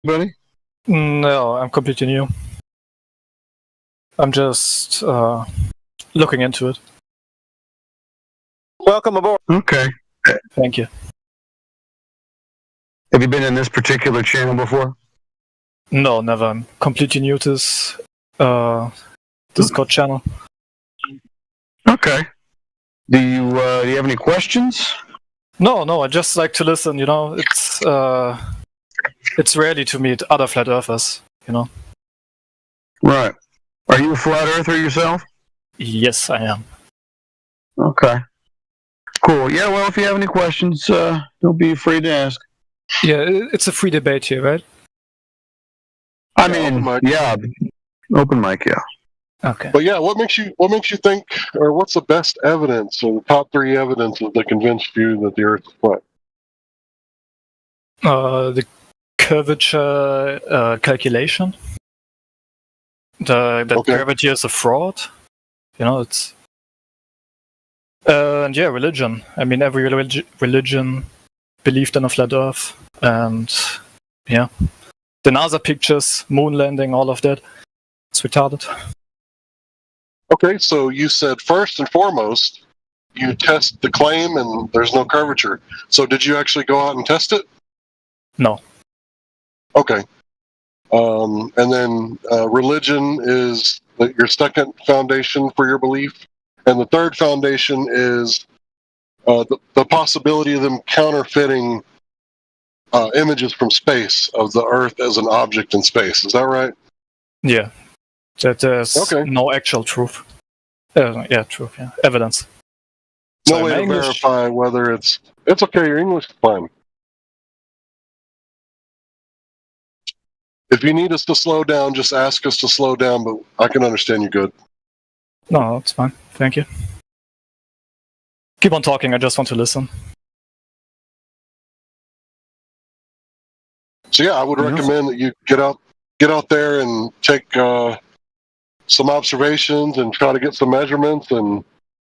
buddy? No, I'm completely new. I'm just looking into it. Welcome aboard. Okay. Thank you. Have you been in this particular channel before? No, never. I'm completely new to this Discord channel. Okay. Do you have any questions? No, I just like to listen, you know. It's rarely to meet other flat earthers, you know. Right. Are you a flat earther yourself? Yes, I am. Okay. Cool. Yeah, well, if you have any questions, don't be afraid to ask. Yeah, it's a free debate here, right? I mean, yeah, open mic, yeah. Okay. But yeah, what makes you think, or what's the best evidence, or the top 3 evidences that convinced you that the Earth is flat? The curvature calculation. That gravity is a fraud. You know, it's and yeah, religion. I mean, every religion believed in a flat Earth, and yeah, the NASA pictures, moon landing, all of that. It's retarded. Okay, so you said first and foremost, you test the claim and there's no curvature. So did you actually go out and test it? No. Okay. And then religion is your second foundation for your belief. And the third foundation is the possibility of them counterfeiting images from space of the Earth as an object in space. Is that right? Yeah. That there's no actual truth. Truth, yeah. Evidence. No way to verify whether it's okay, your English is fine. If you need us to slow down, just ask us to slow down, but I can understand you good. No, it's fine. Thank you. Keep on talking, I just want to listen. So yeah, I would recommend that you get out there and take some observations and try to get some measurements and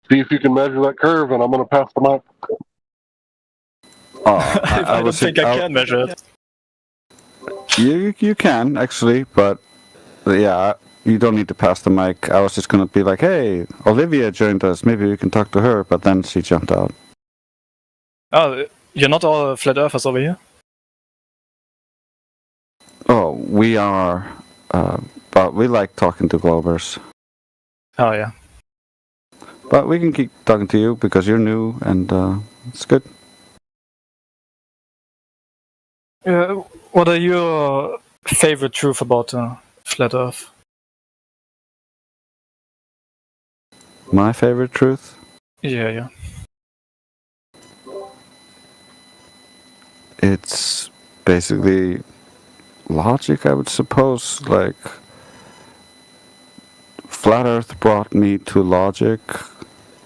see if you can measure that curve, and I'm going to pass the mic. I don't think I can measure it. You can, actually, but yeah, you don't need to pass the mic. I was just going to be like, hey, Olivia joined us, maybe we can talk to her, but then she jumped out. Oh, you're not all flat earthers over here? Oh, we are, but we like talking to Globers. Oh, yeah. But we can keep talking to you because you're new, and it's good. What are your favorite truths about flat Earth? My favorite truth? Yeah. It's basically logic, I would suppose. Like, Flat Earth brought me to logic.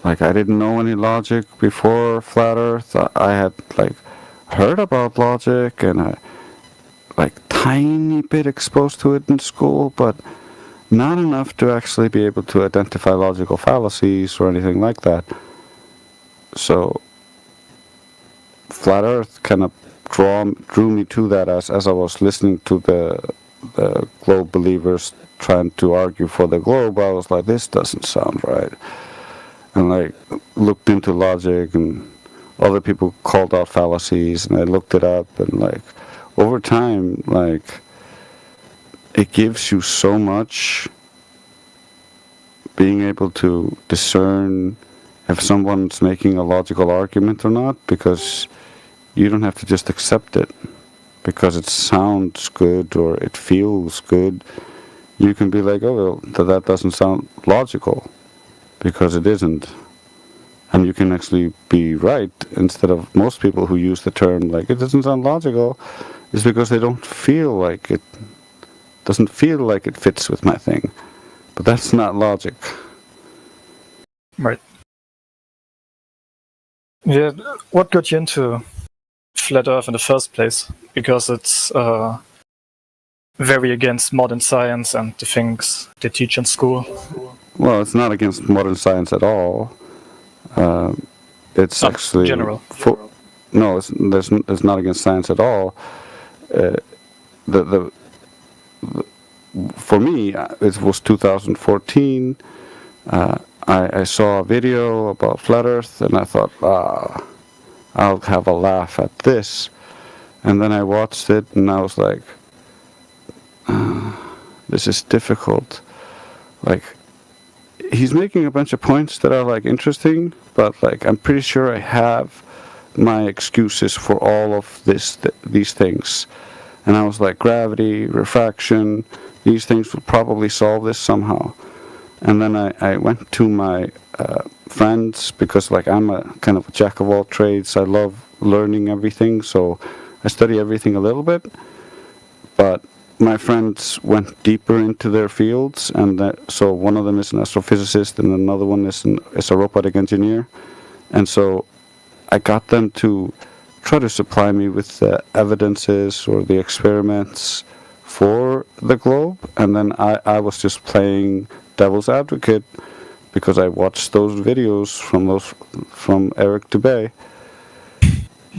Like, I didn't know any logic before Flat Earth. I had, like, heard about logic and I, like, tiny bit exposed to it in school, but not enough to actually be able to identify logical fallacies or anything like that. So, Flat Earth kind of drew me to that as I was listening to the globe believers trying to argue for the globe. I was like, this doesn't sound right. And like looked into logic, and other people called out fallacies, and I looked it up, and like over time, like it gives you so much being able to discern if someone's making a logical argument or not, because you don't have to just accept it because it sounds good or it feels good. You can be like, oh, well, that doesn't sound logical, because it isn't. And you can actually be right, instead of most people who use the term like, it doesn't sound logical, is because they don't feel like it, doesn't feel like it fits with my thing. But that's not logic. Right. Yeah, what got you into Flat Earth in the first place? Because it's very against modern science and the things they teach in school. Well, it's not against modern science at all. It's actually general. No, it's not against science at all. the for me, it was 2014. I saw a video about Flat Earth, and I thought, I'll have a laugh at this. And then I watched it, and I was like, this is difficult. Like, he's making a bunch of points that are like interesting, but like I'm pretty sure I have my excuses for all of these things. And I was like, gravity, refraction, these things would probably solve this somehow. And then I went to my friends, because like I'm a kind of a jack of all trades. I love learning everything, so I study everything a little bit. But my friends went deeper into their fields, and so one of them is an astrophysicist, and another one is a robotic engineer. And so I got them to try to supply me with the evidences or the experiments for the globe, and then I was just playing devil's advocate, because I watched those videos from Eric Dubay,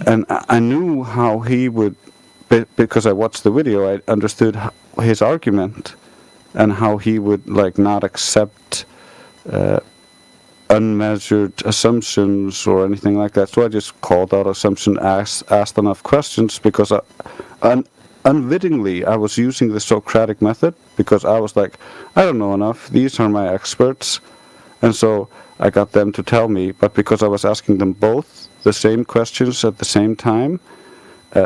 and I knew how he would, because I watched the video, I understood his argument and how he would like not accept unmeasured assumptions or anything like that. So I just called out assumption, asked enough questions, because unwittingly I was using the Socratic method, because I was like, I don't know enough, these are my experts. And so I got them to tell me, but because I was asking them both the same questions at the same time,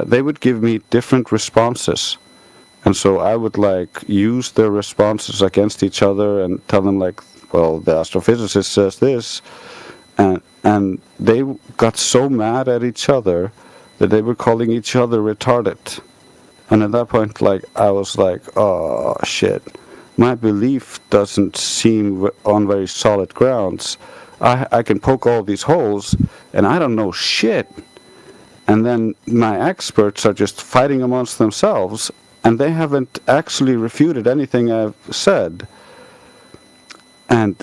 they would give me different responses. And so I would like use their responses against each other and tell them like, well, the astrophysicist says this, and they got so mad at each other that they were calling each other retarded. And at that point, like, I was like, oh shit, my belief doesn't seem on very solid grounds. I can poke all these holes, and I don't know shit. And then my experts are just fighting amongst themselves, and they haven't actually refuted anything I've said. And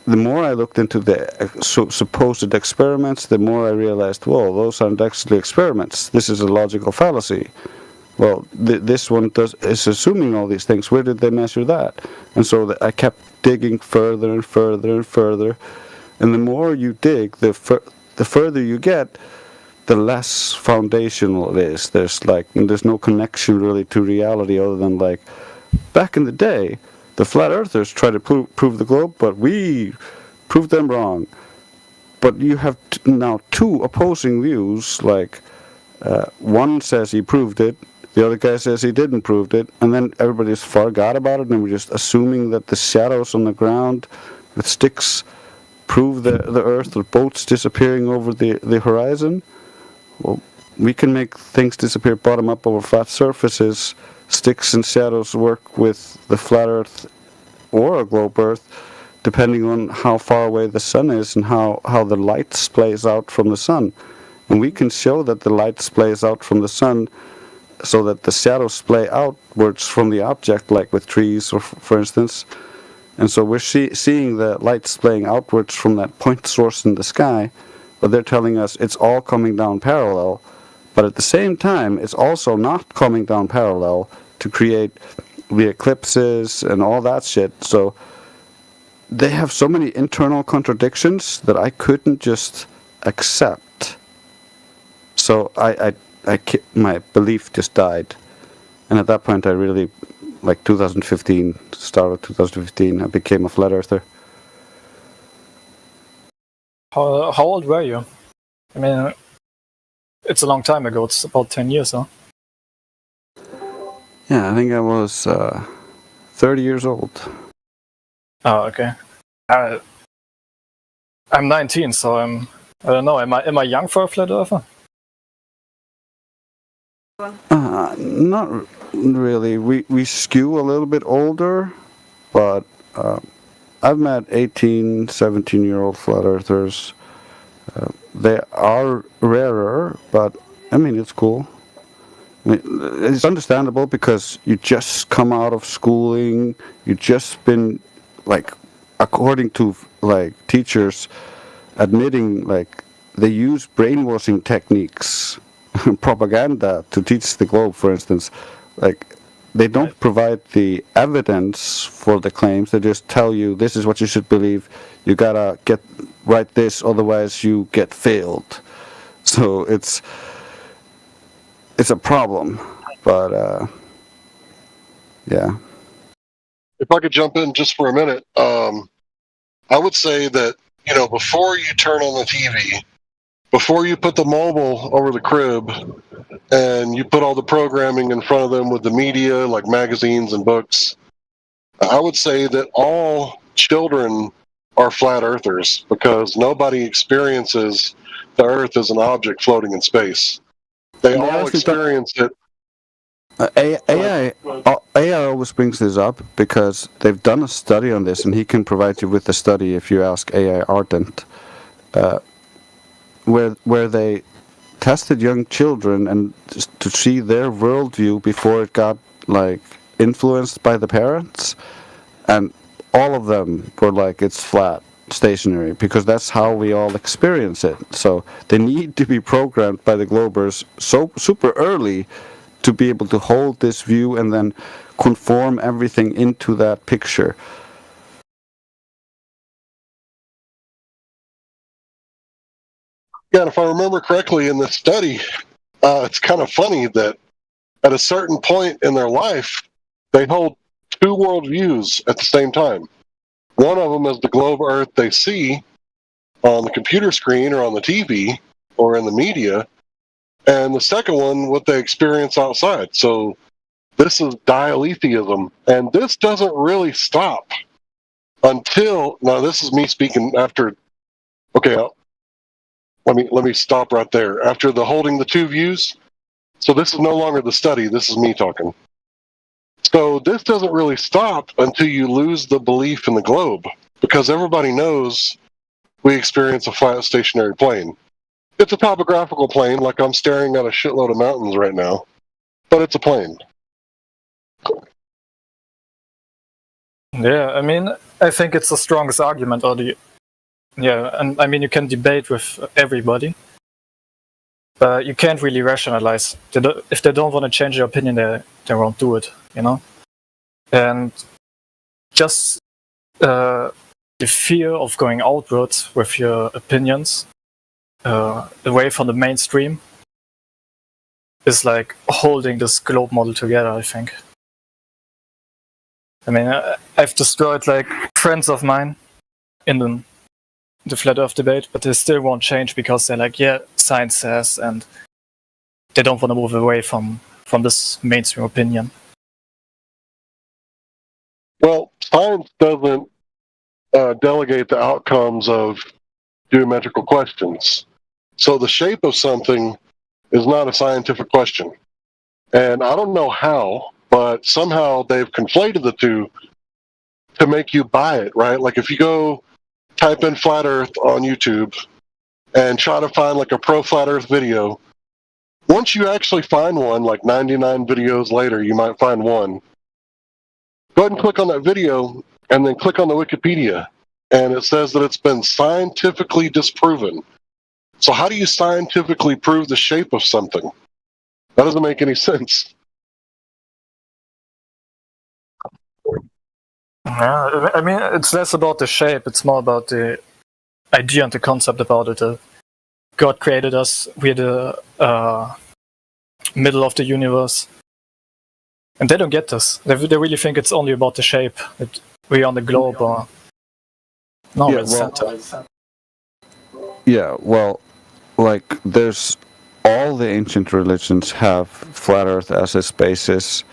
the more I looked into the supposed experiments, the more I realized, well, those aren't actually experiments. This is a logical fallacy. Well, this one is assuming all these things. Where did they measure that? And so I kept digging further and further and further. And the more you dig, the further you get, the less foundational it is. There's no connection really to reality, other than like, back in the day, the flat earthers tried to prove the globe, but we proved them wrong. But you have now two opposing views, like one says he proved it, the other guy says he didn't prove it, and then everybody's forgot about it, and we're just assuming that the shadows on the ground with sticks prove the earth, or boats disappearing over the horizon. Well, we can make things disappear bottom up over flat surfaces. Sticks and shadows work with the flat earth or a globe earth, depending on how far away the sun is and how the light splays out from the sun. And we can show that the light splays out from the sun so that the shadows splay outwards from the object, like with trees, or for instance. And so we're seeing the light splaying outwards from that point source in the sky, but they're telling us it's all coming down parallel. But at the same time, it's also not coming down parallel to create the eclipses and all that shit. So they have so many internal contradictions that I couldn't just accept. So my belief just died. And at that point, I really, like 2015, start of 2015, I became a flat earther. How old were you? I mean, it's a long time ago. It's about 10 years, huh? Yeah, I think I was 30 years old. Oh, okay. I'm 19, so I don't know. Am I young for a flat earther? Not really. We skew a little bit older, but I've met 18, 17-year-old flat earthers. They are rarer, but I mean, it's cool. I mean, it's understandable because you just come out of schooling, you just been, like, according to, like, teachers admitting, like, they use brainwashing techniques, propaganda to teach the globe, for instance. Like, they don't provide the evidence for the claims. They just tell you this is what you should believe. You gotta write this, otherwise you get failed. So it's a problem. But yeah. If I could jump in just for a minute, I would say that, before you turn on the TV, before you put the mobile over the crib and you put all the programming in front of them with the media, like magazines and books, I would say that all children are flat earthers because nobody experiences the earth as an object floating in space. They all experience it. AI always brings this up because they've done a study on this, and he can provide you with the study if you ask AI Ardent, where they tested young children and to see their worldview before it got influenced by the parents, and all of them were like, it's flat, stationary, because that's how we all experience it. So they need to be programmed by the Globers so super early to be able to hold this view and then conform everything into that picture. Yeah, and if I remember correctly in this study, it's kind of funny that at a certain point in their life, they hold two worldviews at the same time. One of them is the globe Earth they see on the computer screen or on the TV or in the media, and the second one, what they experience outside. So this is dialetheism, and this doesn't really stop until, now this is me speaking after, okay, let me stop right there. After the holding the two views, so this is no longer the study, this is me talking. So this doesn't really stop until you lose the belief in the globe, because everybody knows we experience a flat stationary plane. It's a topographical plane, like I'm staring at a shitload of mountains right now, but it's a plane. Yeah, I mean, I think it's the strongest argument, and I mean, you can debate with everybody, but you can't really rationalize. If they don't want to change their opinion, they won't do it, And just the fear of going outwards with your opinions away from the mainstream is like holding this globe model together, I think. I mean, I've destroyed friends of mine in the Flat Earth debate, but they still won't change because they're like, yeah, science says, and they don't want to move away from this mainstream opinion. Well, science doesn't delegate the outcomes of geometrical questions. So the shape of something is not a scientific question. And I don't know how, but somehow they've conflated the two to make you buy it, right? Like if you go type in flat earth on YouTube and try to find a pro flat earth video, once you actually find one, 99 videos later, you might find one. Go ahead and click on that video and then click on the Wikipedia. And it says that it's been scientifically disproven. So how do you scientifically prove the shape of something? That doesn't make any sense. Yeah, I mean, it's less about the shape, it's more about the idea and the concept about it. God created us, we're the middle of the universe. And they don't get this. They really think it's only about the shape, that we're on the globe or... No, yeah, it's center. Yeah, well, there's... all the ancient religions have flat earth as its basis,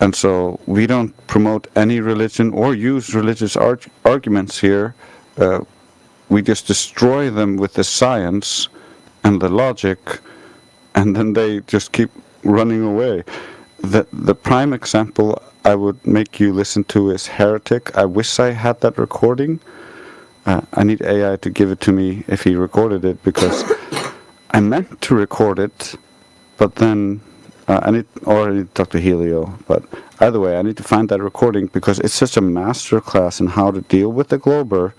and so we don't promote any religion or use religious arguments here. We just destroy them with the science and the logic, and then they just keep running away. The prime example I would make you listen to is Heretic. I wish I had that recording. I need AI to give it to me if he recorded it, because I meant to record it, but then I need to talk to Helio. But either way, I need to find that recording because it's such a master class in how to deal with the Glober,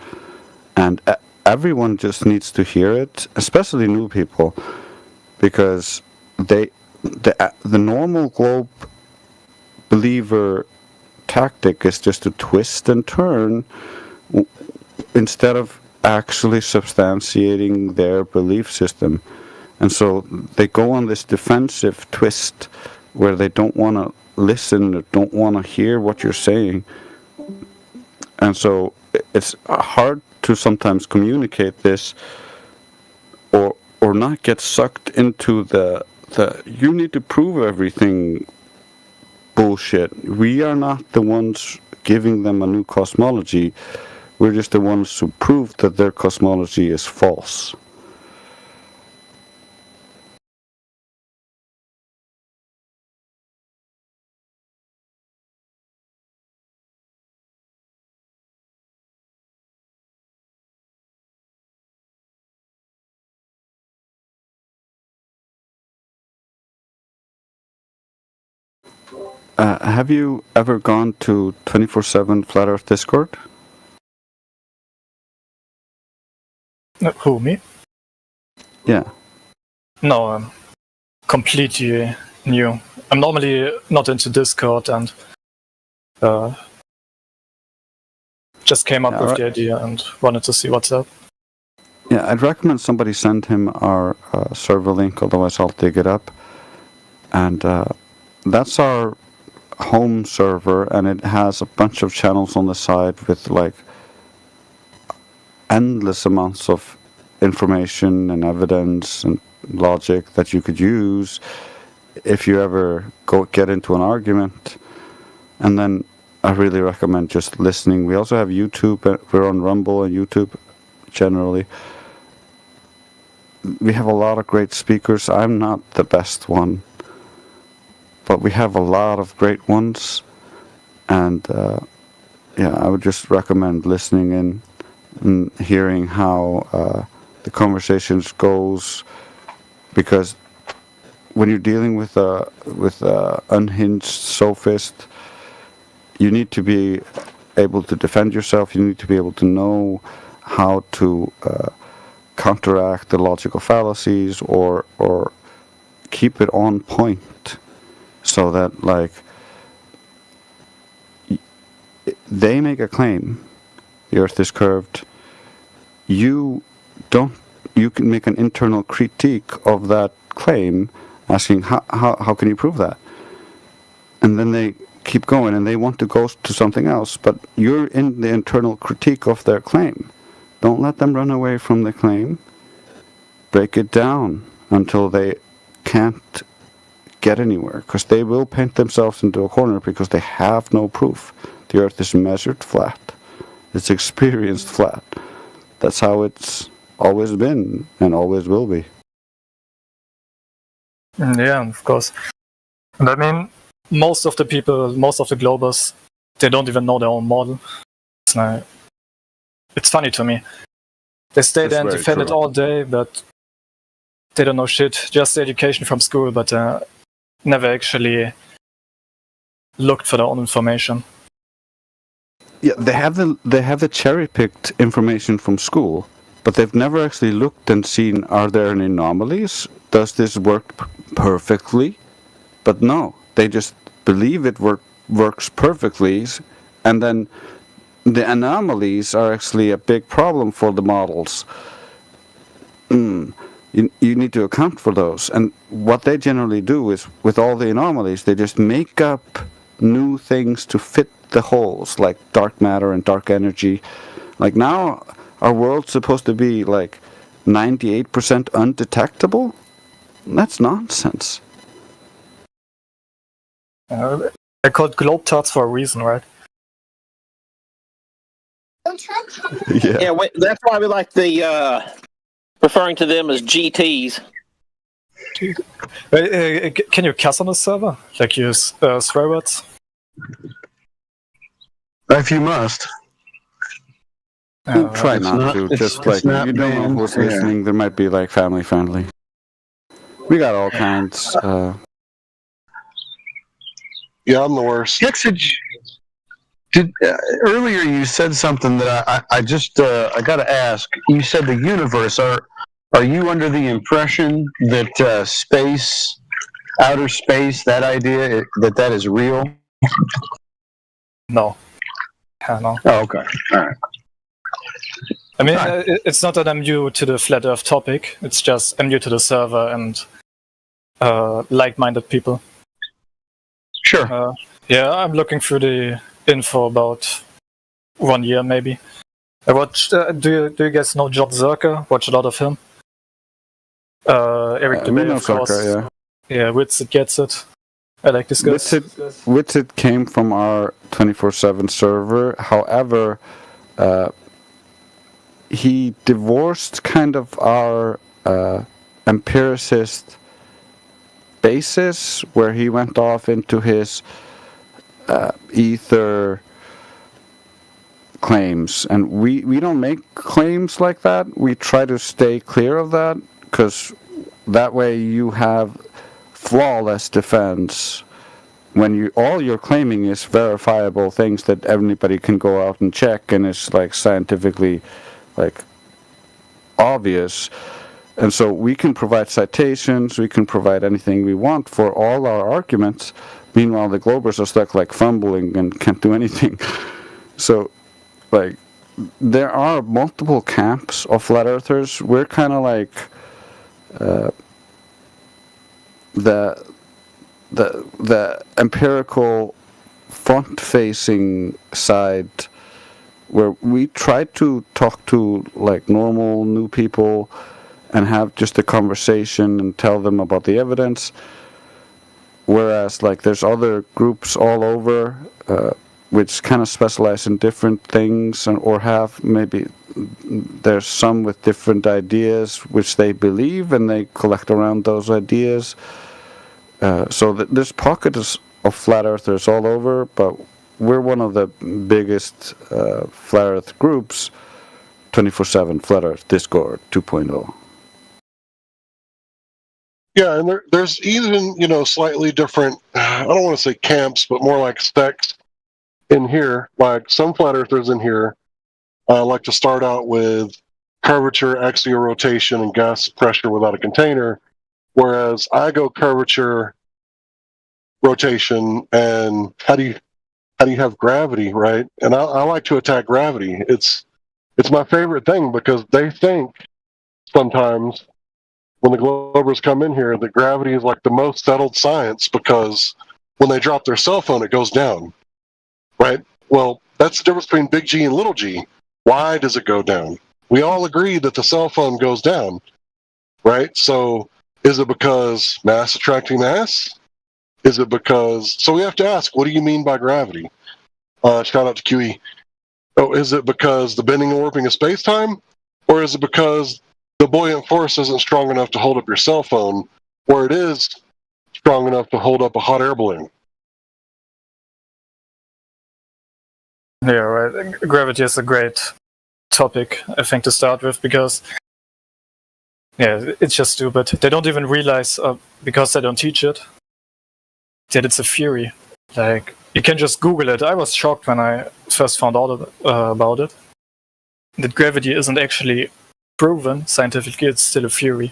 and everyone just needs to hear it, especially new people, because the normal globe believer tactic is just to twist and turn instead of actually substantiating their belief system. And so they go on this defensive twist where they don't want to listen or don't want to hear what you're saying. And so it's hard to sometimes communicate this or not get sucked into the you need to prove everything bullshit. We are not the ones giving them a new cosmology. We're just the ones who prove that their cosmology is false. Have you ever gone to 24/7 Flat Earth Discord? Who, me? Yeah. No, I'm completely new. I'm normally not into Discord and just came up with the idea and wanted to see what's up. Yeah, I'd recommend somebody send him our server link, otherwise I'll dig it up. And that's our home server, and it has a bunch of channels on the side with like endless amounts of information and evidence and logic that you could use if you ever get into an argument. And then I really recommend just listening. We also have YouTube. We're on Rumble and YouTube generally. We have a lot of great speakers. I'm not the best one, but we have a lot of great ones. And yeah, I would just recommend listening in and hearing how the conversations goes, because when you're dealing with a unhinged sophist, you need to be able to defend yourself. You need to be able to know how to counteract the logical fallacies or keep it on point, so that like they make a claim, the Earth is curved. You can make an internal critique of that claim, asking how can you prove that? And then they keep going and they want to go to something else, but you're in the internal critique of their claim. Don't let them run away from the claim. Break it down until they can't get anywhere, because they will paint themselves into a corner because they have no proof. The Earth is measured flat. It's experienced flat. That's how it's always been and always will be. Yeah, of course. And I mean, most of the people, most of the globers, they don't even know their own model. It's funny to me. They stay there and defend it all day, but they don't know shit. Just education from school, but never actually looked for their own information. Yeah, they have the cherry-picked information from school, but they've never actually looked and seen, are there any anomalies? Does this work perfectly? But no, they just believe it works perfectly, and then the anomalies are actually a big problem for the models. You need to account for those. And what they generally do is, with all the anomalies, they just make up new things to fit the holes, like dark matter and dark energy. Like now, our world's supposed to be like 98% undetectable? That's nonsense. They're called globetrotters for a reason, right? Yeah, that's why we like the referring to them as GTs. Can you cuss on the server? Like use swear words? If you must. Try not to. Just like, you don't know who's listening. There might be like family friendly. We got all kinds. Yeah, I'm the worst. Kekzge, earlier you said something that I just I got to ask. You said the universe. Are you under the impression that space, outer space, that idea that is real? No. Yeah, no. Oh, okay. All right. I mean, Right. it's not that I'm new to the flat Earth topic. It's just I'm new to the server and like-minded people. Sure. Yeah, I'm looking through the info about 1 year maybe. I watched. Do you guys know John Zerker? Watch a lot of him. Eric We DeBay, know of course. Sokka, yeah. Yeah, Witsit gets it. I like this guy. Witsit came from our 24/7 server. However, he divorced kind of our empiricist basis, where he went off into his ether claims, and we don't make claims like that. We try to stay clear of that, because that way you have flawless defense when all you're claiming is verifiable things that anybody can go out and check, and it's like scientifically like obvious. And so we can provide citations, we can provide anything we want for all our arguments. Meanwhile, the Globers are stuck like fumbling and can't do anything. So, like, there are multiple camps of flat earthers. We're kind of like the empirical front-facing side, where we try to talk to like normal new people and have just a conversation and tell them about the evidence. Whereas like there's other groups all over which kind of specialize in different things, or have maybe there's some with different ideas which they believe, and they collect around those ideas. So there's pockets of flat earthers all over, but we're one of the biggest flat earth groups. 24/7 Flat Earth Discord 2.0. Yeah, and there's even, slightly different, I don't want to say camps, but more like sects in here. Like some flat earthers in here like to start out with curvature, axial rotation, and gas pressure without a container, whereas I go curvature, rotation, and how do you have gravity, right? And I like to attack gravity. It's my favorite thing, because they think sometimes when the Globers come in here that gravity is like the most settled science, because when they drop their cell phone, it goes down, right? Well, that's the difference between big G and little g. Why does it go down? We all agree that the cell phone goes down, right? So is it because mass attracting mass? Is it because... So we have to ask, what do you mean by gravity? Shout out to QE. Oh, is it because the bending and warping of space-time? Or is it because the buoyant force isn't strong enough to hold up your cell phone, or it is strong enough to hold up a hot air balloon? Yeah, right. Gravity is a great topic, I think, to start with, because it's just stupid. They don't even realize, because they don't teach it, that it's a theory. Like, you can just Google it. I was shocked when I first found out about it. That gravity isn't actually proven scientifically, it's still a theory.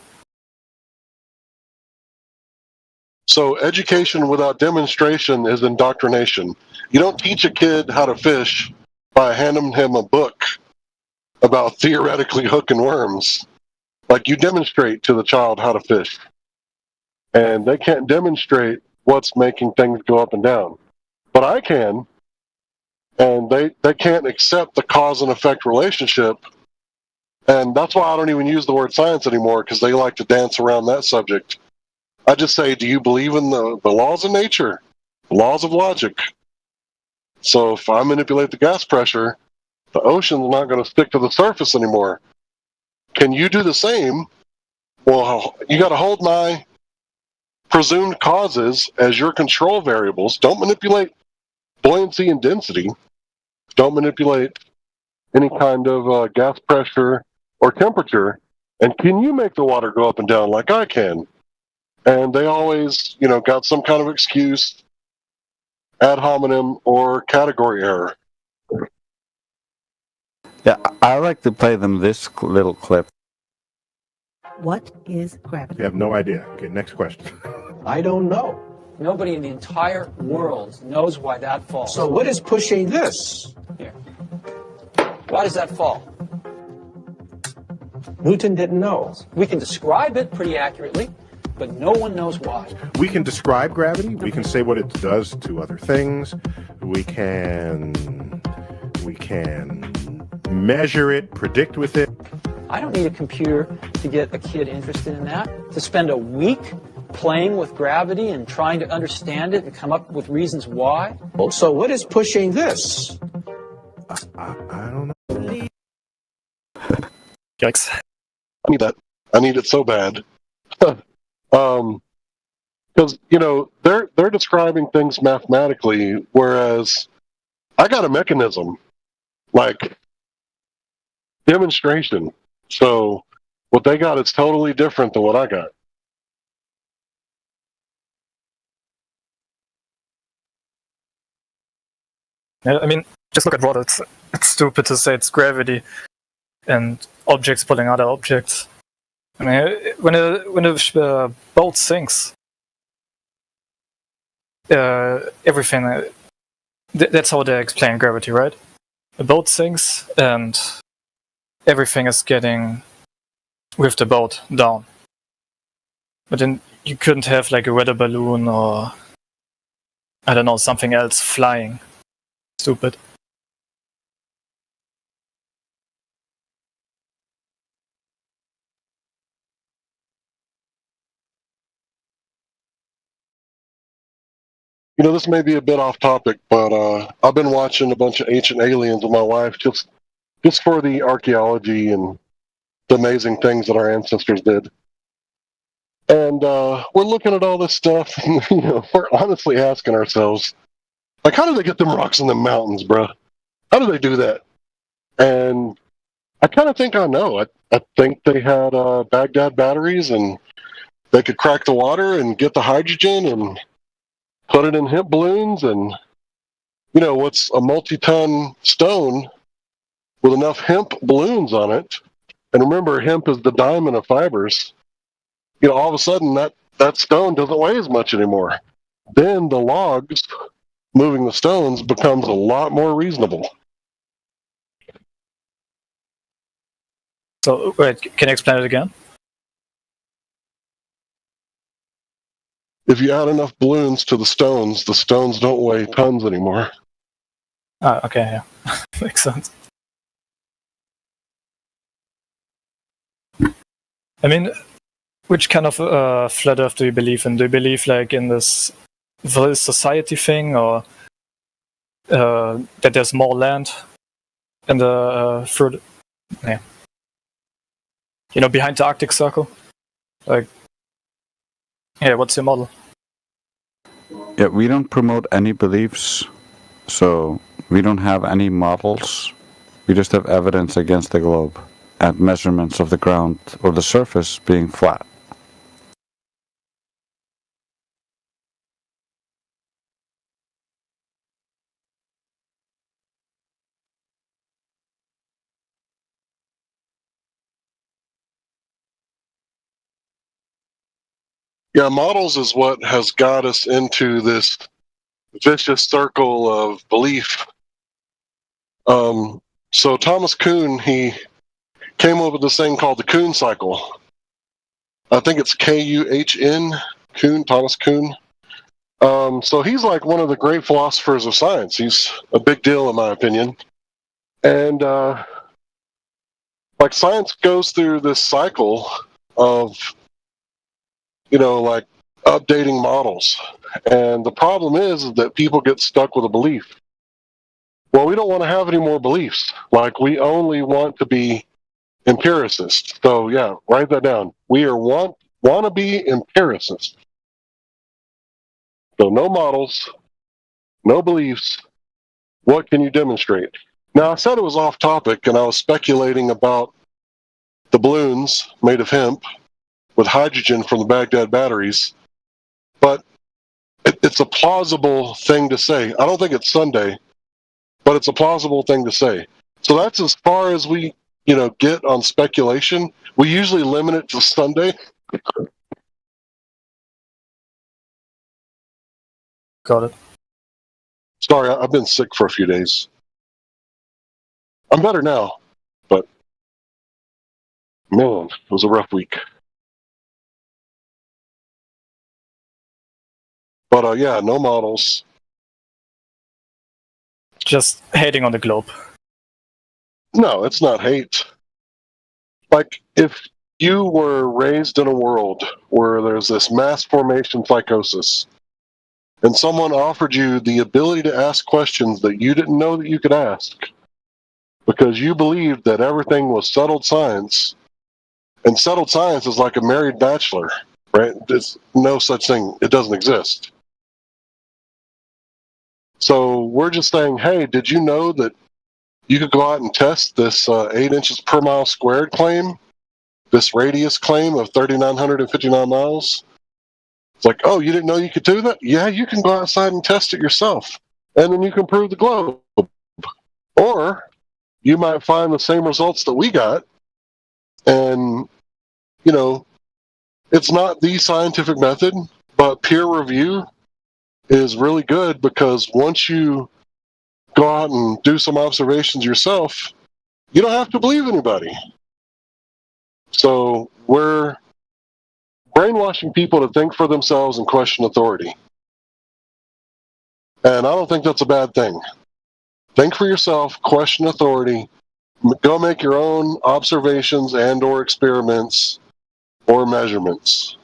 So education without demonstration is indoctrination. You don't teach a kid how to fish by handing him a book about theoretically hooking worms. Like, you demonstrate to the child how to fish. And they can't demonstrate what's making things go up and down. But I can. And they can't accept the cause and effect relationship. And that's why I don't even use the word science anymore, because they like to dance around that subject. I just say, do you believe in the laws of nature, the laws of logic? So if I manipulate the gas pressure, the ocean's not going to stick to the surface anymore. Can you do the same? Well, you got to hold my presumed causes as your control variables. Don't manipulate buoyancy and density. Don't manipulate any kind of gas pressure or temperature. And can you make the water go up and down like I can? And they always, got some kind of excuse, ad hominem, or category error. Yeah, I like to play them this little clip. What is gravity? You have no idea. Okay, next question. I don't know. Nobody in the entire world knows why that falls. So what is pushing this? Here. Why does that fall? Newton didn't know. We can describe it pretty accurately, but no one knows why. We can describe gravity. We can say what it does to other things. We can measure it, predict with it. I don't need a computer to get a kid interested in that. To spend a week playing with gravity and trying to understand it and come up with reasons why. So what is pushing this? I don't know. Yikes. I need that. I need it so bad. Because they're describing things mathematically, whereas I got a mechanism, like demonstration. So what they got is totally different than what I got. Yeah, I mean, just look at water. It's stupid to say it's gravity and objects pulling other objects. I mean, when a boat sinks, everything. That's how they explain gravity, right? A boat sinks and everything is getting with the boat down. But then you couldn't have like a weather balloon or I don't know, something else flying. Stupid. This may be a bit off topic, but I've been watching a bunch of Ancient Aliens with my wife just for the archaeology and the amazing things that our ancestors did. And we're looking at all this stuff, and we're honestly asking ourselves, like, how did they get them rocks in the mountains, bro? How did they do that? And I kind of think I know. I think they had Baghdad batteries, and they could crack the water and get the hydrogen and put it in hemp balloons, and what's a multi-ton stone with enough hemp balloons on it. And remember, hemp is the diamond of fibers. All of a sudden that stone doesn't weigh as much anymore. Then the logs moving the stones becomes a lot more reasonable. So, wait, can you explain it again? If you add enough balloons to the stones don't weigh tons anymore. Okay, yeah. Makes sense. I mean, which kind of flat Earth do you believe in? Do you believe like in this Vril society thing, or that there's more land in the behind the Arctic Circle? Like, yeah, what's your model? Yeah, we don't promote any beliefs, so we don't have any models. We just have evidence against the globe and measurements of the ground or the surface being flat. Yeah, models is what has got us into this vicious circle of belief. So Thomas Kuhn, he came up with this thing called the Kuhn cycle. I think it's Kuhn, Kuhn, Thomas Kuhn. So he's like one of the great philosophers of science. He's a big deal in my opinion. And like science goes through this cycle of like updating models. And the problem is that people get stuck with a belief. Well, we don't want to have any more beliefs. Like, we only want to be empiricists. So, yeah, write that down. We are want to be empiricists. So, no models, no beliefs. What can you demonstrate? Now, I said it was off topic, and I was speculating about the balloons made of hemp with hydrogen from the Baghdad batteries. But it's a plausible thing to say. I don't think it's Sunday, but it's a plausible thing to say. So that's as far as we, get on speculation. We usually limit it to Sunday. Got it. Sorry, I've been sick for a few days. I'm better now, but man, it was a rough week. But yeah, no models. Just hating on the globe. No, it's not hate. Like, if you were raised in a world where there's this mass formation psychosis, and someone offered you the ability to ask questions that you didn't know that you could ask, because you believed that everything was settled science, and settled science is like a married bachelor, right? There's no such thing. It doesn't exist. So we're just saying, hey, did you know that you could go out and test this 8 inches per mile squared claim, this radius claim of 3,959 miles? It's like, oh, you didn't know you could do that? Yeah, you can go outside and test it yourself, and then you can prove the globe. Or you might find the same results that we got, and, you know, it's not the scientific method, but peer review is really good, because once you go out and do some observations yourself, you don't have to believe anybody. So we're brainwashing people to think for themselves and question authority. And I don't think that's a bad thing. Think for yourself, question authority, go make your own observations and or experiments or measurements.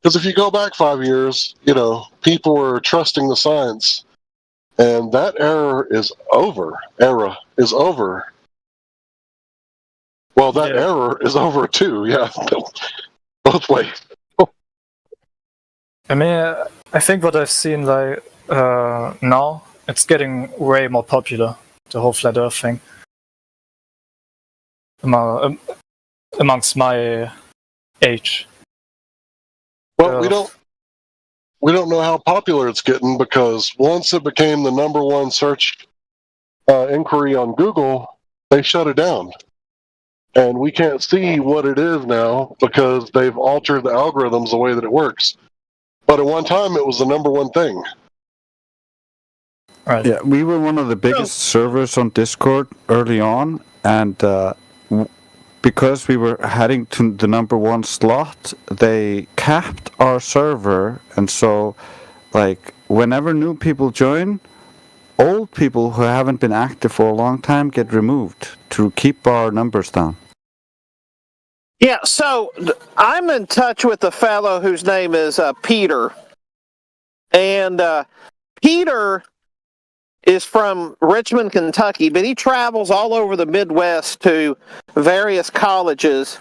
Because if you go back 5 years, you know, people were trusting the science, and that era is over. Well, that Yeah. error is over too, yeah. Both ways. I mean, I think what I've seen like now, it's getting way more popular. The whole flat Earth thing amongst my age. Well, we don't know how popular it's getting, because once it became the #1 search inquiry on Google, they shut it down. And we can't see what it is now because they've altered the algorithms the way that it works. But at one time, it was the #1 thing. Right. Yeah, we were one of the biggest servers on Discord early on, and because we were heading to the #1 slot, they capped our server, and so, like, whenever new people join, old people who haven't been active for a long time get removed to keep our numbers down. Yeah, so I'm in touch with a fellow whose name is Peter. And Peter is from Richmond, Kentucky, but he travels all over the Midwest to various colleges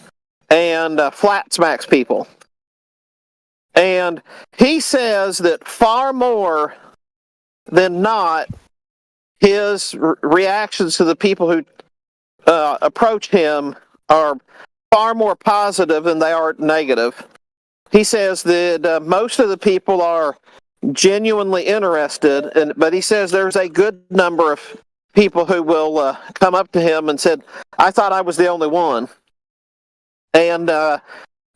and flat smacks people. And he says that far more than not, his reactions to the people who approach him are far more positive than they are negative. He says that most of the people are genuinely interested, but he says there's a good number of people who will come up to him and said, I thought I was the only one. And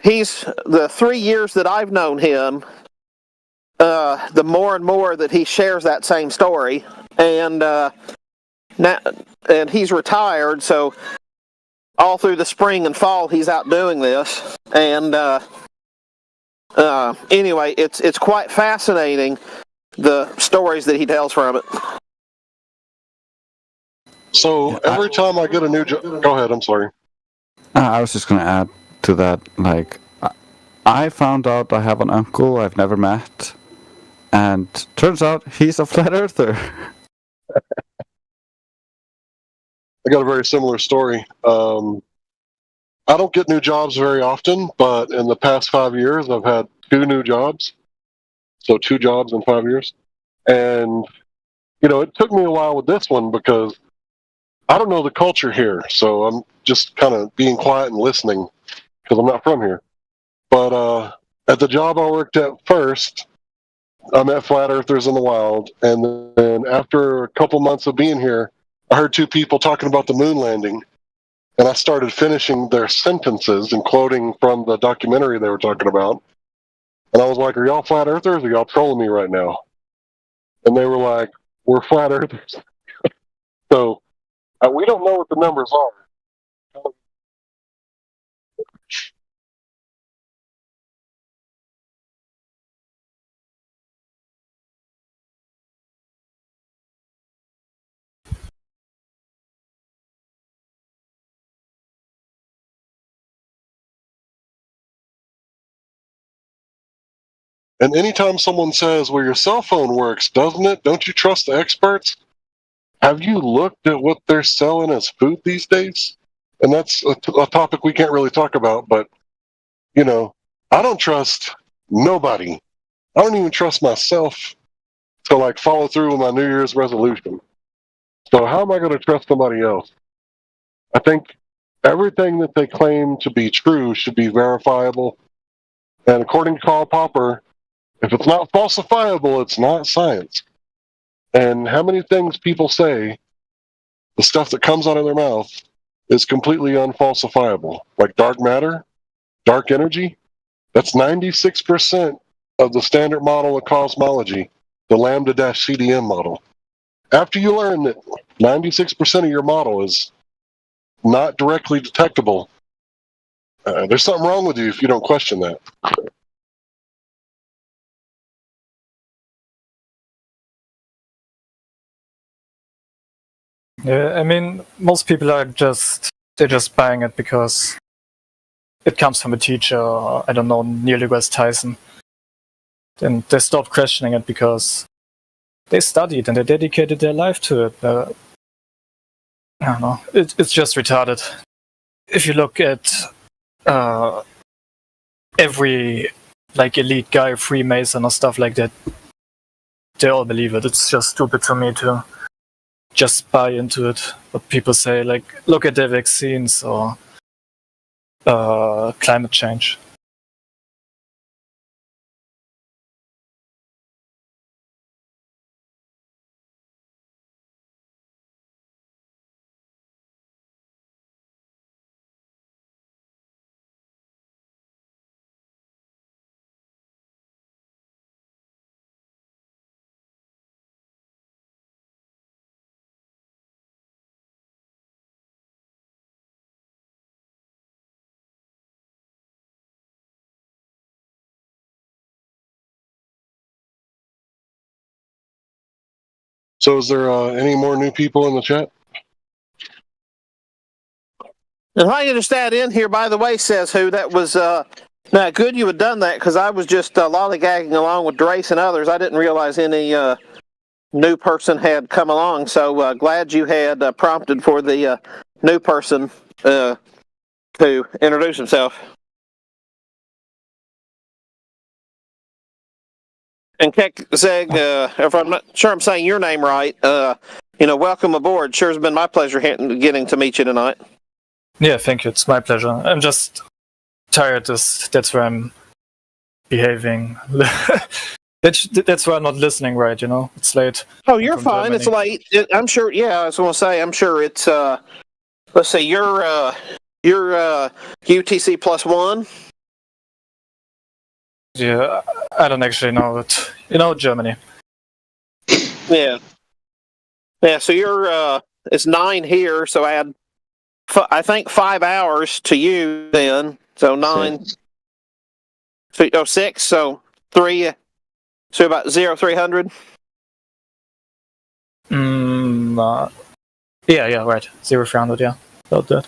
he's, the 3 years that I've known him, the more and more that he shares that same story. And now, and he's retired, so all through the spring and fall he's out doing this. And anyway, it's quite fascinating, the stories that he tells from it. So every time I get a new job, go ahead. I'm sorry. I was just going to add to that, like, I found out I have an uncle I've never met, and turns out he's a flat earther. I got a very similar story. I don't get new jobs very often, but in the past 5 years, I've had 2 new jobs. So 2 jobs in 5 years. And, you know, it took me a while with this one because I don't know the culture here. So I'm just kind of being quiet and listening because I'm not from here. But at the job I worked at first, I met flat earthers in the wild. And then after a couple months of being here, I heard two people talking about the moon landing, and I started finishing their sentences and quoting from the documentary they were talking about. And I was like, "Are y'all flat earthers? Or are y'all trolling me right now?" And they were like, "We're flat earthers." So we don't know what the numbers are. And anytime someone says, "Well, your cell phone works, doesn't it? Don't you trust the experts?" Have you looked at what they're selling as food these days? And that's a topic we can't really talk about, but, you know, I don't trust nobody. I don't even trust myself to, like, follow through with my New Year's resolution. So how am I going to trust somebody else? I think everything that they claim to be true should be verifiable. And according to Karl Popper, if it's not falsifiable, it's not science. And how many things people say, the stuff that comes out of their mouth, is completely unfalsifiable. Like dark matter, dark energy, that's 96% of the standard model of cosmology, the lambda-CDM model. After you learn that 96% of your model is not directly detectable, there's something wrong with you if you don't question that. Yeah, I mean, most people are they're just buying it because it comes from a teacher, or, I don't know, Neil deGrasse Tyson. And they stop questioning it because they studied and they dedicated their life to it. I don't know. It's just retarded. If you look at every like elite guy, Freemason or stuff like that, they all believe it. It's just stupid for me to just buy into it. What people say, like, look at the vaccines or climate change. So is there any more new people in the chat? If I can just add in here, by the way, says who, that was now good you had done that, because I was just lollygagging along with Drace and others. I didn't realize any new person had come along, so glad you had prompted for the new person to introduce himself. And Kekzge, if I'm not sure I'm saying your name right, welcome aboard. Sure has been my pleasure getting to meet you tonight. Yeah, thank you. It's my pleasure. I'm just tired. That's why I'm behaving. That's why I'm not listening right, It's late. Oh, you're fine. Germany. It's late. I'm sure. Yeah, I was going to say, I'm sure it's, let's see, you're UTC +1. Yeah, I don't actually know it. Germany. Yeah. Yeah, so you're, it's 9 here, so add, I think 5 hours to you then. So 9. 6, so 3, so about 0300. Yeah, right. 0300, yeah. About that.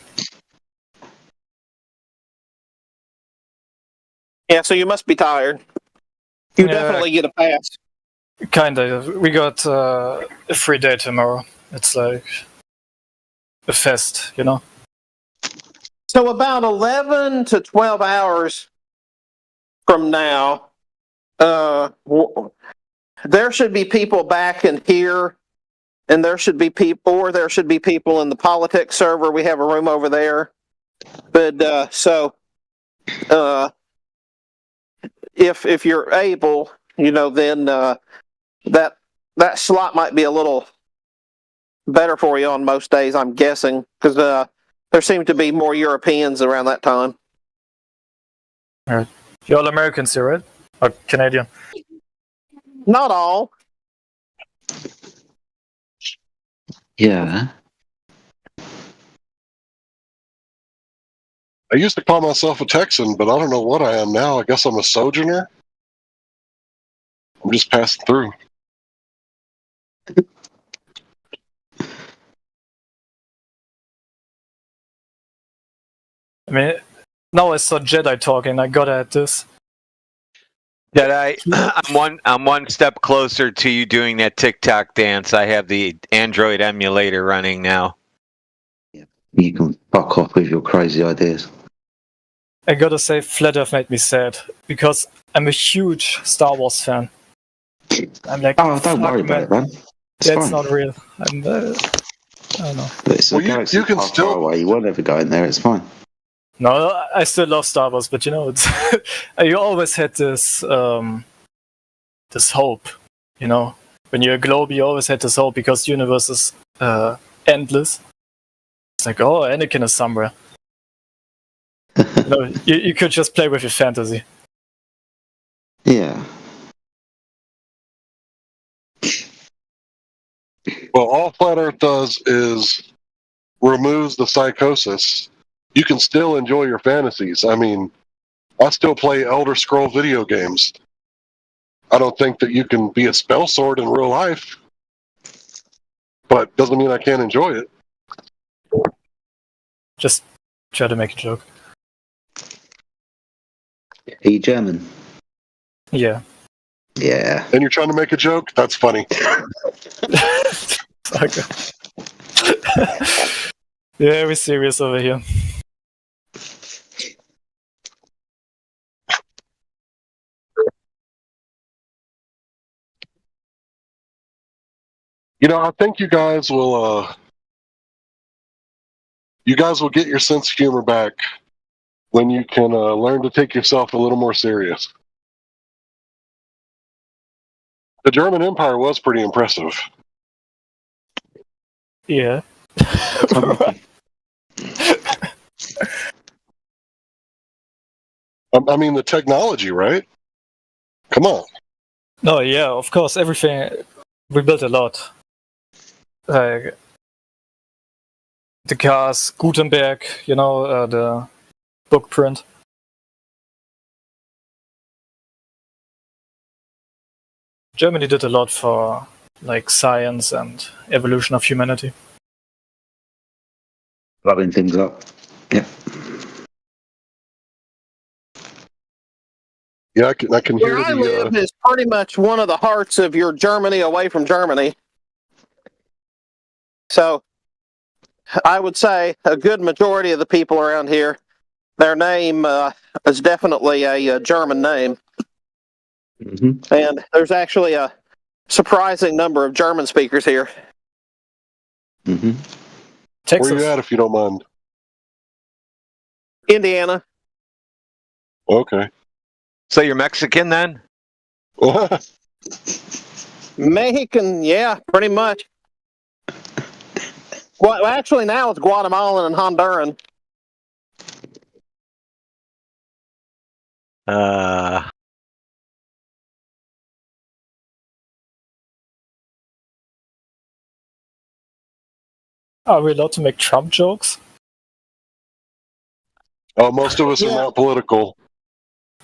Yeah, so you must be tired. You definitely get a pass. Kinda. We got a free day tomorrow. It's like a fest, So about 11 to 12 hours from now, there should be people back in here, and there should be people in the politics server. We have a room over there. But if you're able, then that slot might be a little better for you on most days, I'm guessing, because there seem to be more Europeans around that time. You're all Americans here, right? Or Canadian? Not all. Yeah. I used to call myself a Texan, but I don't know what I am now. I guess I'm a sojourner. I'm just passing through. I mean, now I saw Jedi talking. I gotta add this. Jedi, I'm one step closer to you doing that TikTok dance. I have the Android emulator running now. You can fuck off with your crazy ideas. I gotta say, Flatearther made me sad because I'm a huge Star Wars fan. I'm like, Oh, don't worry about it, man. It's That's fine. not real. I don't know. It's a Well, galaxy you can far, still- far away. You won't ever go in there. It's fine. No, I still love Star Wars, but you know, it's you always had this this hope. You know, when you're a globe, you always had this hope because the universe is endless. It's like, oh, Anakin is somewhere. You could just play with your fantasy. Yeah. Well, all Flat Earth does is removes the psychosis. You can still enjoy your fantasies. I mean, I still play Elder Scroll video games. I don't think that you can be a spell sword in real life, but doesn't mean I can't enjoy it. Just try to make a joke. Are you German? Yeah. Yeah. And you're trying to make a joke? That's funny. Okay. Yeah, we're serious over here. You know, I think you guys will get your sense of humor back when you can learn to take yourself a little more serious. The German Empire was pretty impressive. Yeah. I mean, the technology, right? Come on. No, yeah, of course, everything. We built a lot. Like the cars, Gutenberg, you know, the book print. Germany did a lot for like science and evolution of humanity. Blowing things up. Yeah. Yeah, I can hear Where I the. live is pretty much one of the hearts of your Germany away from Germany. So I would say a good majority of the people around here, their name is definitely a German name. Mm-hmm. And there's actually a surprising number of German speakers here. Mm-hmm. Texas. Where you at, if you don't mind? Indiana. Okay. So you're Mexican then? Mexican, yeah, pretty much. Well, actually, now it's Guatemalan and Honduran. Are we allowed to make Trump jokes? Most of us are Yeah. not political.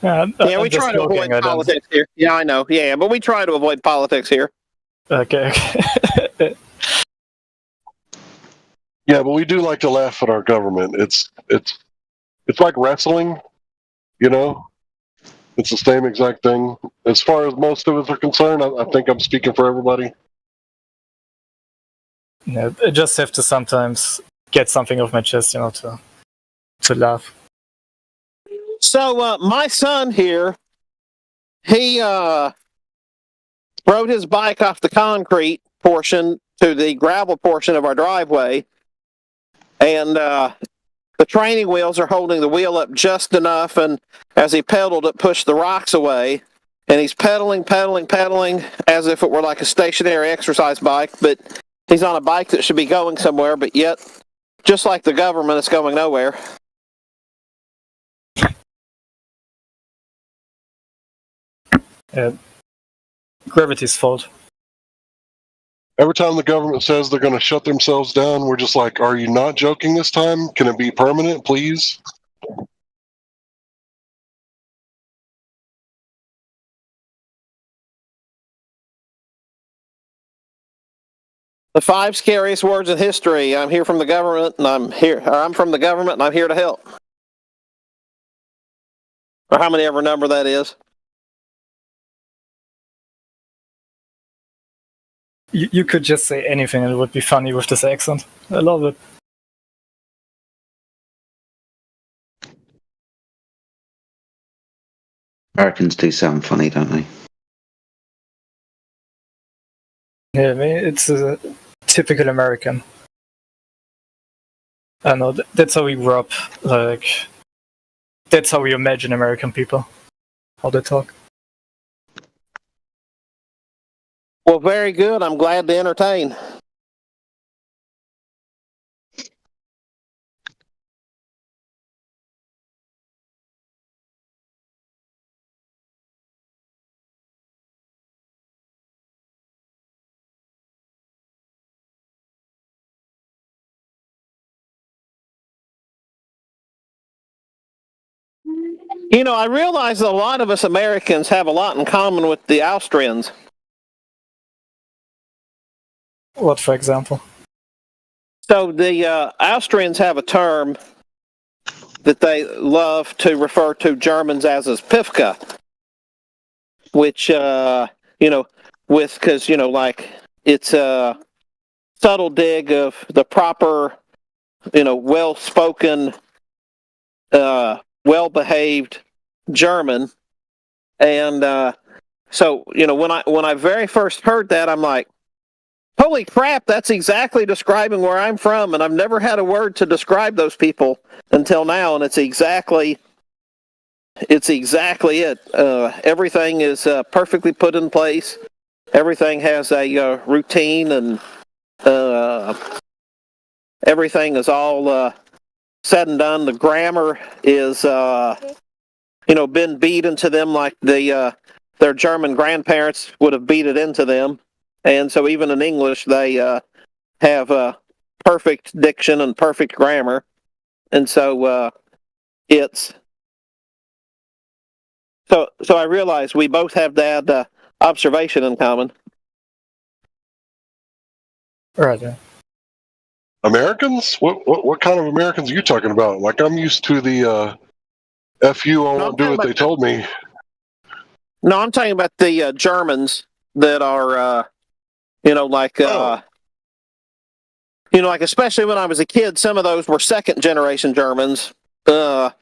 Yeah, Yeah, I'm we just try to joking, avoid I don't- politics here. Yeah, I know. Yeah, but we try to avoid politics here. Okay. Yeah, but we do like to laugh at our government. It's like wrestling, you know. It's the same exact thing. As far as most of us are concerned, I think I'm speaking for everybody. Yeah, I just have to sometimes get something off my chest, you know, to laugh. So my son here, he rode his bike off the concrete portion to the gravel portion of our driveway, and the training wheels are holding the wheel up just enough, and as he pedaled, it pushed the rocks away, and he's pedaling as if it were like a stationary exercise bike, but He's on a bike that should be going somewhere, but yet, just like the government, it's going nowhere. Gravity's fault. Every time the government says they're going to shut themselves down, we're just like, are you not joking this time? Can it be permanent, please? The 5 scariest words in history. I'm here from the government, and I'm from the government, and I'm here to help. Or how many ever number that is. You could just say anything and it would be funny with this accent. I love it. Americans do sound funny, don't they? Yeah, I mean, it's a typical American. I know, that's how we grew up. Like, that's how we imagine American people. How they talk. Well, very good. I'm glad to entertain. You know, I realize that a lot of us Americans have a lot in common with the Austrians. What, for example? So the Austrians have a term that they love to refer to Germans as Pifka, which, because, like, it's a subtle dig of the proper, well-spoken, well-behaved German. And so, when I very first heard that, I'm like, holy crap, that's exactly describing where I'm from, and I've never had a word to describe those people until now, and it's exactly it. Everything is perfectly put in place. Everything has a routine, and everything is all said and done. The grammar is, been beat into them like their German grandparents would have beat it into them. And so even in English, they have perfect diction and perfect grammar. And so it's... So I realize we both have that observation in common. Right, yeah. Americans? What kind of Americans are you talking about? Like, I'm used to the F you, I won't do what they told me. No, I'm talking about the Germans that are, like especially when I was a kid, some of those were second-generation Germans. But,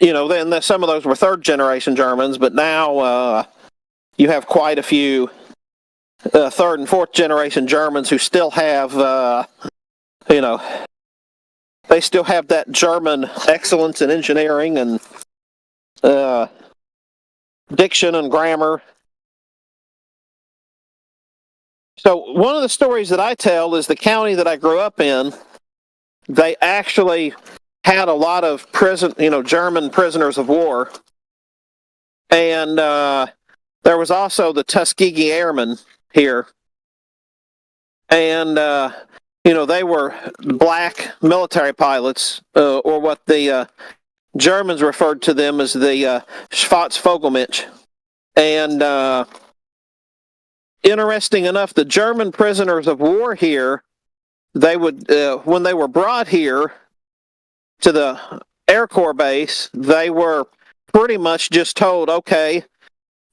then some of those were third-generation Germans. But now you have quite a few third- and fourth-generation Germans who still have, they still have that German excellence in engineering and diction and grammar. So one of the stories that I tell is the county that I grew up in, they actually had a lot of German prisoners of war. And there was also the Tuskegee Airmen here. And, they were black military pilots, or what the Germans referred to them as the Schwarzvogelmensch. And interesting enough, the German prisoners of war here, they would, when they were brought here to the Air Corps base, they were pretty much just told, okay,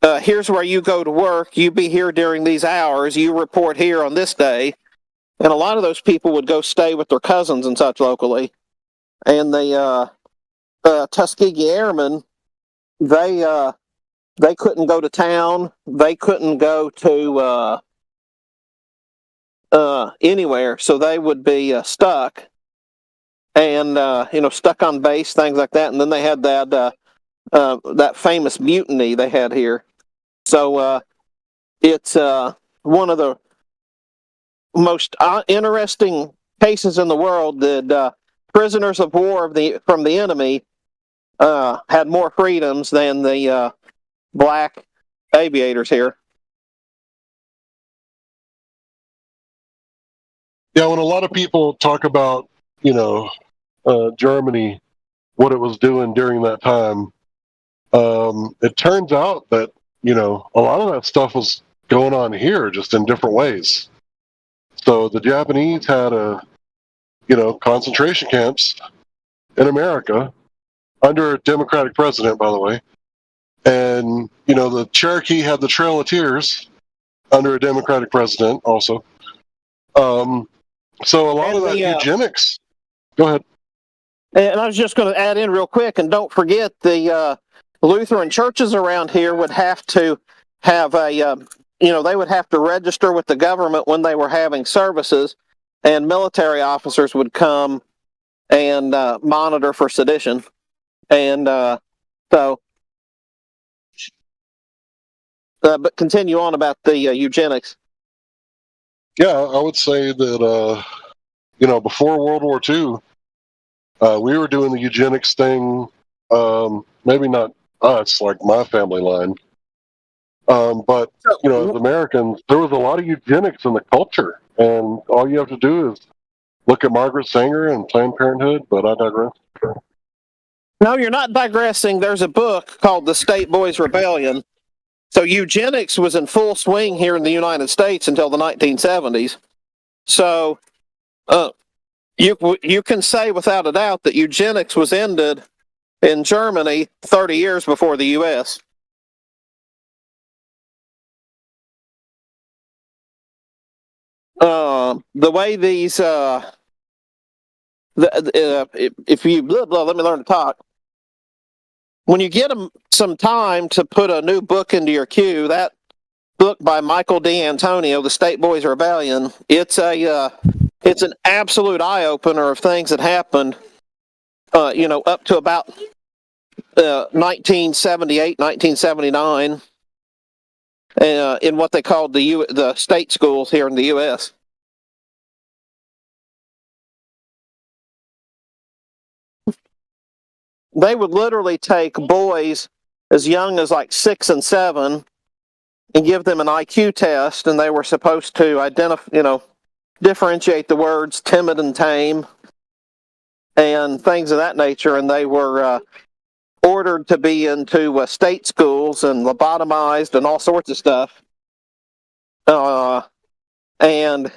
here's where you go to work, you be here during these hours, you report here on this day. And a lot of those people would go stay with their cousins and such locally. And the Tuskegee Airmen, they couldn't go to town. They couldn't go to anywhere, so they would be stuck, and stuck on base, things like that. And then they had that famous mutiny they had here. So it's one of the most interesting cases in the world that prisoners of war from the enemy had more freedoms than the black aviators here. Yeah, when a lot of people talk about, Germany, what it was doing during that time, it turns out that, a lot of that stuff was going on here, just in different ways. So the Japanese had concentration camps in America under a Democratic president, by the way. And, the Cherokee had the Trail of Tears under a Democratic president also. So a lot of that eugenics. Go ahead. And I was just going to add in real quick, and don't forget the Lutheran churches around here would have to have they would have to register with the government when they were having services, and military officers would come and monitor for sedition. And but continue on about the eugenics. Yeah, I would say that, before World War II, we were doing the eugenics thing, maybe not us, like my family line. But, as Americans, there was a lot of eugenics in the culture. And all you have to do is look at Margaret Sanger and Planned Parenthood, but I digress. No, you're not digressing. There's a book called The State Boys Rebellion. So eugenics was in full swing here in the United States until the 1970s. So you can say without a doubt that eugenics was ended in Germany 30 years before the U.S. The way these, if you let me learn to talk. When you get some time to put a new book into your queue, that book by Michael D'Antonio, The State Boys Rebellion, it's an absolute eye opener of things that happened, up to about 1978, 1979. In what they called the state schools here in the U.S. They would literally take boys as young as like 6 and 7 and give them an IQ test, and they were supposed to differentiate the words timid and tame and things of that nature, and they were ordered to be into state schools and lobotomized and all sorts of stuff. And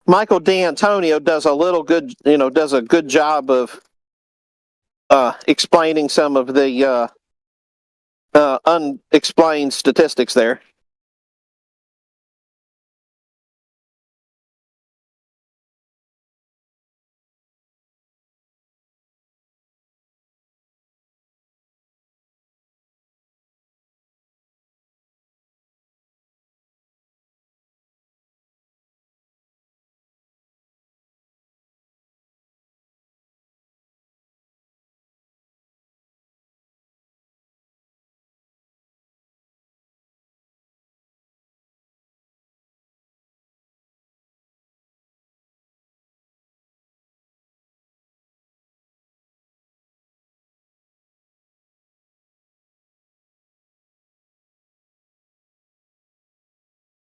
Michael D'Antonio does a good job of explaining some of the unexplained statistics there.